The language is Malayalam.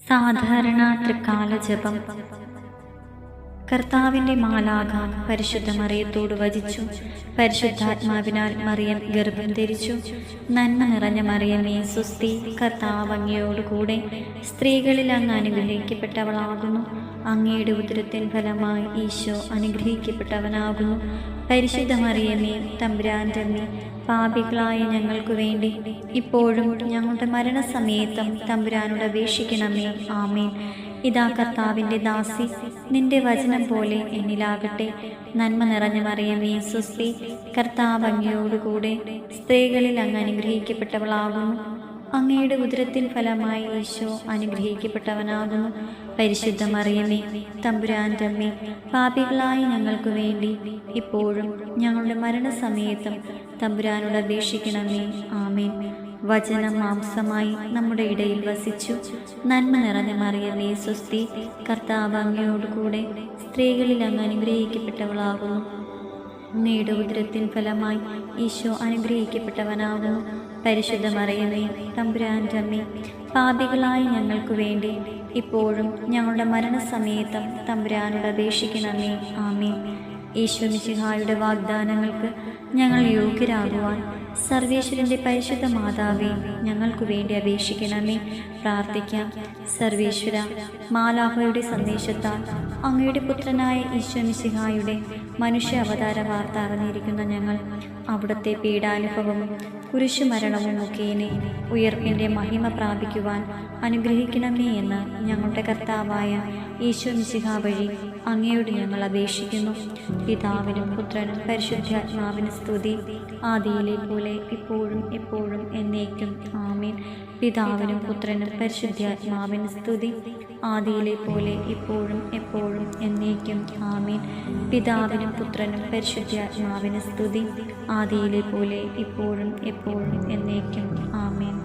സാധാരണ തൃക്കാല ജപം. കർത്താവിന്റെ മാലാഖ പരിശുദ്ധ മറിയത്തോട് വചിച്ചു. പരിശുദ്ധാത്മാവിനാൽ മറിയം ഗർഭം ധരിച്ചു. നന്മ നിറഞ്ഞ മറിയമേ സ്വസ്തി, കർത്താവ് അങ്ങയോടുകൂടെ സ്ത്രീകളിൽ അങ്ങ് അനുഗ്രഹിക്കപ്പെട്ടവളാകുന്നു. അങ്ങയുടെ ഉദരത്തിൻ ഫലമായി ഈശോ അനുഗ്രഹിക്കപ്പെട്ടവനാകുന്നു. പരിശുദ്ധ മറിയമേ തമ്പുരാന്റെ അമ്മേ, പാപികളായ ഞങ്ങൾക്ക് വേണ്ടി ഇപ്പോഴും ഞങ്ങളുടെ മരണസമയത്തും തമ്പുരാനോട് അപേക്ഷിക്കണമേ. ആമേൻ. ഇതാ കർത്താവിൻ്റെ ദാസി, നിന്റെ വചനം പോലെ എന്നിലാകട്ടെ. നന്മ നിറഞ്ഞ മറിയമേ സ്വസ്തി, കർത്താവ് അങ്ങയോടുകൂടെ സ്ത്രീകളിൽ അങ്ങ് അനുഗ്രഹിക്കപ്പെട്ടവളാകുന്നു. അങ്ങയുടെ ഉദരത്തിൻ ഫലമായി ഈശോ അനുഗ്രഹിക്കപ്പെട്ടവനാകുന്നു. പരിശുദ്ധ മറിയമേ തമ്പുരാന്റെ അമ്മേ, പാപികളായ ഞങ്ങൾക്ക് വേണ്ടി ഇപ്പോഴും ഞങ്ങളുടെ മരണസമയത്തും തമ്പുരാനോട് അപേക്ഷിക്കണമേ. ആമേൻ. വചനം മാംസമായി നമ്മുടെ ഇടയിൽ വസിച്ചു. നന്മ നിറഞ്ഞ മറിയമേ സ്വസ്തി, കർത്താവ് അങ്ങയോടുകൂടെ സ്ത്രീകളിൽ അങ്ങ് അനുഗ്രഹിക്കപ്പെട്ടവളാകുന്നു. അങ്ങയുടെ ഉദരത്തിൻ ഫലമായി ഈശോ അനുഗ്രഹിക്കപ്പെട്ടവനാകുന്നു. പരിശുദ്ധ മറിയമേ തമ്പുരാന്റെ അമ്മേ, പാപികളായ ഞങ്ങൾക്ക് വേണ്ടി ഇപ്പോഴും ഞങ്ങളുടെ മരണസമയത്തും തമ്പുരാനോട് അപേക്ഷിക്കണമേ. ആമേൻ. ഈശോ മിശിഹായുടെ വാഗ്ദാനങ്ങൾക്ക് ഞങ്ങൾ യോഗ്യരാകുവാൻ സർവേശ്വരൻ്റെ പരിശുദ്ധ മാതാവേ, ഞങ്ങൾക്ക് വേണ്ടി അപേക്ഷിക്കണമേ. പ്രാർത്ഥിക്കാം. സർവേശ്വര, മാലാഖയുടെ സന്ദേശത്താൽ അങ്ങയുടെ പുത്രനായ ഈശോ മിശിഹായുടെ മനുഷ്യ അവതാര വാർത്ത അറിഞ്ഞിരിക്കുന്ന ഞങ്ങൾ അവിടുത്തെ പീഡാനുഭവവും കുരിശുമരണവും മുഖേന ഉയർപ്പിൻ്റെ മഹിമ പ്രാപിക്കുവാൻ അനുഗ്രഹിക്കണമേ എന്ന് ഞങ്ങളുടെ കർത്താവായ ഈശോ മിശിഹ വഴി അങ്ങയോട് ഞങ്ങൾ അപേക്ഷിക്കുന്നു. പിതാവിനും പുത്രനും പരിശുദ്ധാത്മാവിന് സ്തുതി, ആദിയിലെ പോലെ ഇപ്പോഴും എപ്പോഴും എന്നേക്കും. ആമേൻ. പിതാവിനും പുത്രനും പരിശുദ്ധാത്മാവിന് സ്തുതി, ആദിയിലെ പോലെ ഇപ്പോഴും എപ്പോഴും എന്നേക്കും. ആമേൻ. പിതാവിനും പുത്രനും പരിശുദ്ധാത്മാവിന് സ്തുതി, ആദിയിലെ പോലെ ഇപ്പോഴും എപ്പോഴും എന്നേക്കും. ആമേൻ.